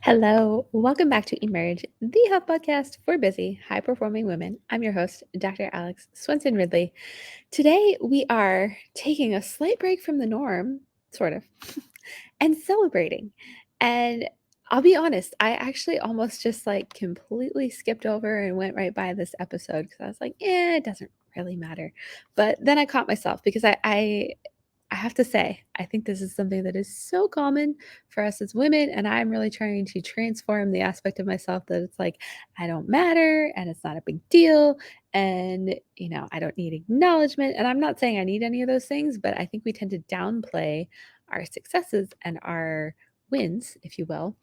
Hello, welcome back to Emerge, the health podcast for busy, high performing women. I'm your host, Dr. Alex Swenson Ridley. Today, we are taking a slight break from the norm, sort of, and celebrating. And I'll be honest, I actually almost just like completely skipped over and went right by this episode because I was like, it doesn't really matter. But then I caught myself because I have to say, I think this is something that is so common for us as women, and I'm really trying to transform the aspect of myself that it's like, I don't matter and it's not a big deal. And, I don't need acknowledgement. And I'm not saying I need any of those things, but I think we tend to downplay our successes and our wins, if you will,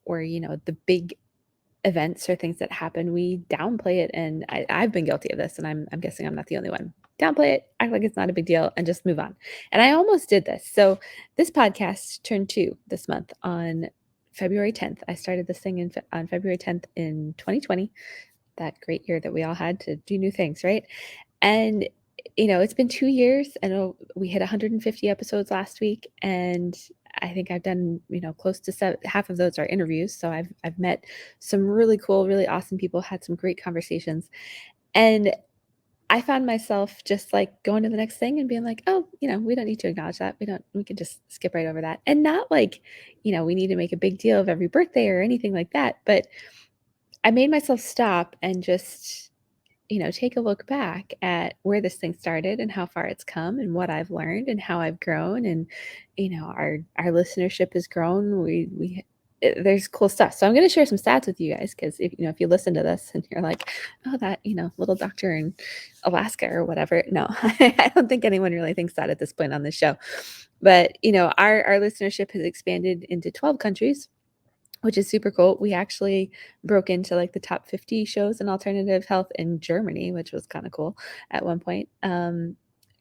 or, the big events or things that happen, we downplay it. And I've been guilty of this, and I'm guessing I'm not the only one. Downplay it, act like it's not a big deal, and just move on. And I almost did this. So this podcast turned 2 this month on February 10th. I started this thing on February 10th in 2020, that great year that we all had to do new things, right? And it's been 2 years, and we hit 150 episodes last week, and I think I've done, close to half of those are interviews. So I've met some really cool, really awesome people, had some great conversations, and I found myself just like going to the next thing and being like, oh, we don't need to acknowledge that. We can just skip right over that. And not like, we need to make a big deal of every birthday or anything like that. But I made myself stop and just take a look back at where this thing started and how far it's come and what I've learned and how I've grown. And, our listenership has grown. There's cool stuff. So I'm going to share some stats with you guys because if you listen to this and you're like, oh, that, little doctor in Alaska or whatever. No, I don't think anyone really thinks that at this point on this show. But, our listenership has expanded into 12 countries, which is super cool. We actually broke into like the top 50 shows in alternative health in Germany, which was kind of cool at one point.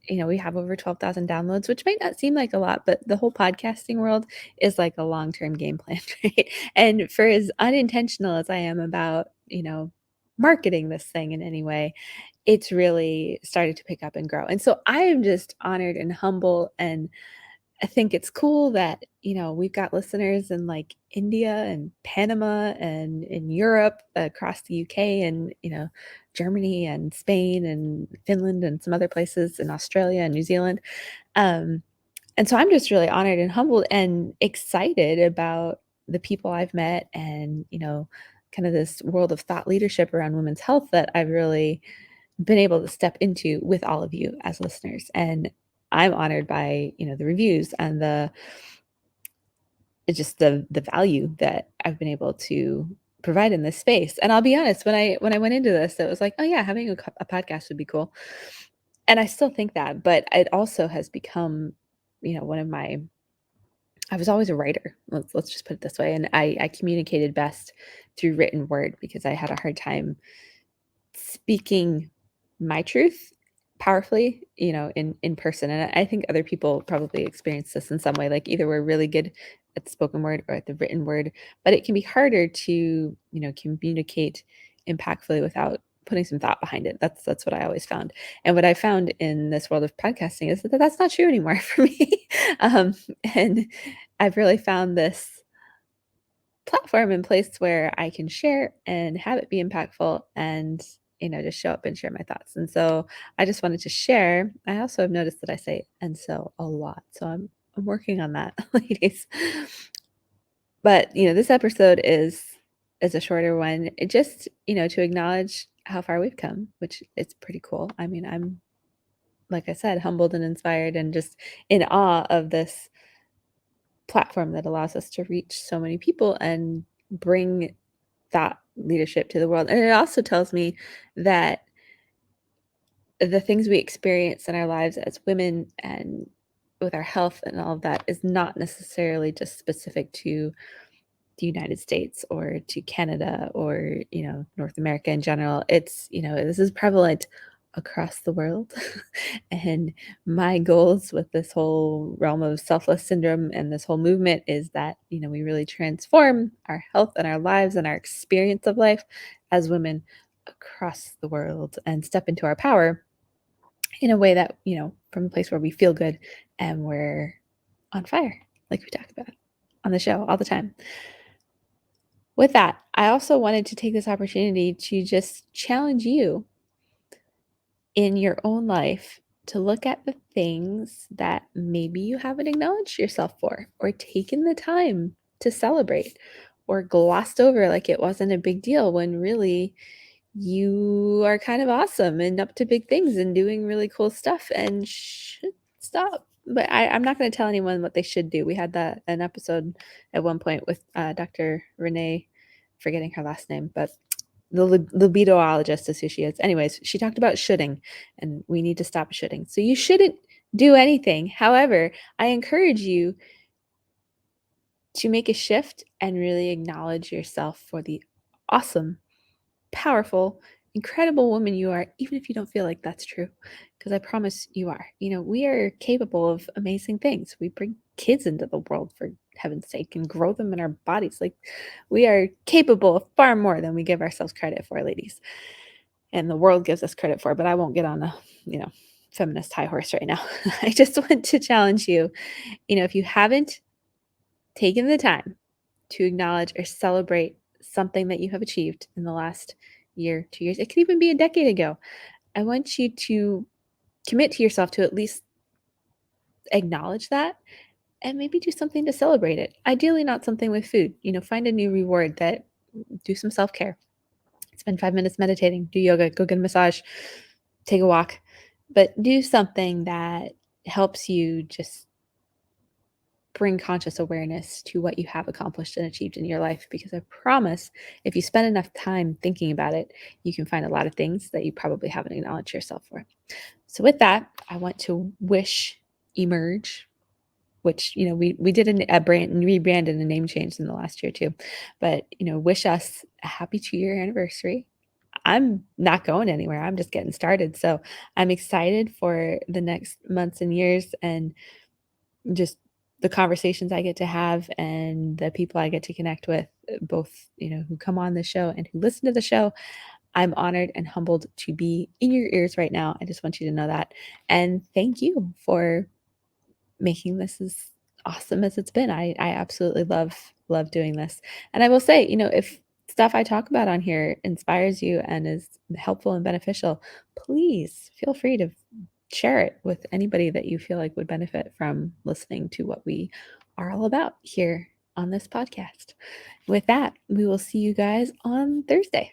We have over 12,000 downloads, which might not seem like a lot, but the whole podcasting world is like a long-term game plan, right? And for as unintentional as I am about, marketing this thing in any way, it's really started to pick up and grow. And so I am just honored and humble, and I think it's cool that, we've got listeners in like India and Panama and in Europe, across the UK and, Germany and Spain and Finland and some other places in Australia and New Zealand. Um, and so I'm just really honored and humbled and excited about the people I've met and, kind of this world of thought leadership around women's health that I've really been able to step into with all of you as listeners. And I'm honored by, the reviews and the value that I've been able to provide in this space. And I'll be honest, when I went into this, it was like, oh yeah, having a podcast would be cool. And I still think that, but it also has become, one of my I was always a writer. Let's just put it this way. And I communicated best through written word because I had a hard time speaking my truth powerfully, in person. And I think other people probably experience this in some way. Like either we're really good at the spoken word or at the written word, but it can be harder to, communicate impactfully without putting some thought behind it. That's what I always found. And what I found in this world of podcasting is that that's not true anymore for me. um, and I've really found this platform and place where I can share and have it be impactful and, just show up and share my thoughts. And so I just wanted to share. I also have noticed that I say "and so" a lot. So I'm working on that, ladies. But, this episode is a shorter one. It just, to acknowledge how far we've come, which is pretty cool. I mean, I'm, like I said, humbled and inspired and just in awe of this platform that allows us to reach so many people and bring that leadership to the world. And it also tells me that the things we experience in our lives as women and with our health and all of that is not necessarily just specific to the United States or to Canada or, North America in general. It's, this is prevalent across the world. And my goals with this whole realm of selfless syndrome and this whole movement is that, we really transform our health and our lives and our experience of life as women across the world and step into our power in a way that, from a place where we feel good and we're on fire, like we talk about on the show all the time. With that, I also wanted to take this opportunity to just challenge you in your own life to look at the things that maybe you haven't acknowledged yourself for, or taken the time to celebrate, or glossed over like it wasn't a big deal when really you are kind of awesome and up to big things and doing really cool stuff and should stop. But I'm not going to tell anyone what they should do. We had that an episode at one point with Dr. Renee, forgetting her last name, but the libidoologist is who she is. Anyways, she talked about shoulding, and we need to stop shoulding. So you shouldn't do anything. However, I encourage you to make a shift and really acknowledge yourself for the awesome, powerful, incredible woman you are, even if you don't feel like that's true. Because I promise you are. We are capable of amazing things. We bring kids into the world, for heaven's sake, and grow them in our bodies. Like, we are capable of far more than we give ourselves credit for, ladies. And the world gives us credit for, but I won't get on a, feminist high horse right now. I just want to challenge you. If you haven't taken the time to acknowledge or celebrate something that you have achieved in the last year, 2 years, it could even be a decade ago. I want you to commit to yourself to at least acknowledge that and maybe do something to celebrate it. Ideally, not something with food. Find a new reward that do some self care. Spend 5 minutes meditating, do yoga, go get a massage, take a walk, but do something that helps you just bring conscious awareness to what you have accomplished and achieved in your life. Because I promise, if you spend enough time thinking about it, you can find a lot of things that you probably haven't acknowledged yourself for. So, with that, I want to wish Emerge, which we did a brand rebrand and a name change in the last year too, but wish us a happy 2-year anniversary. I'm not going anywhere. I'm just getting started. So I'm excited for the next months and years, and just the conversations I get to have and the people I get to connect with, both, who come on the show and who listen to the show. I'm honored and humbled to be in your ears right now. I just want you to know that. And thank you for making this as awesome as it's been. I absolutely love doing this. And I will say, if stuff I talk about on here inspires you and is helpful and beneficial, please feel free to share it with anybody that you feel like would benefit from listening to what we are all about here on this podcast. With that, we will see you guys on Thursday.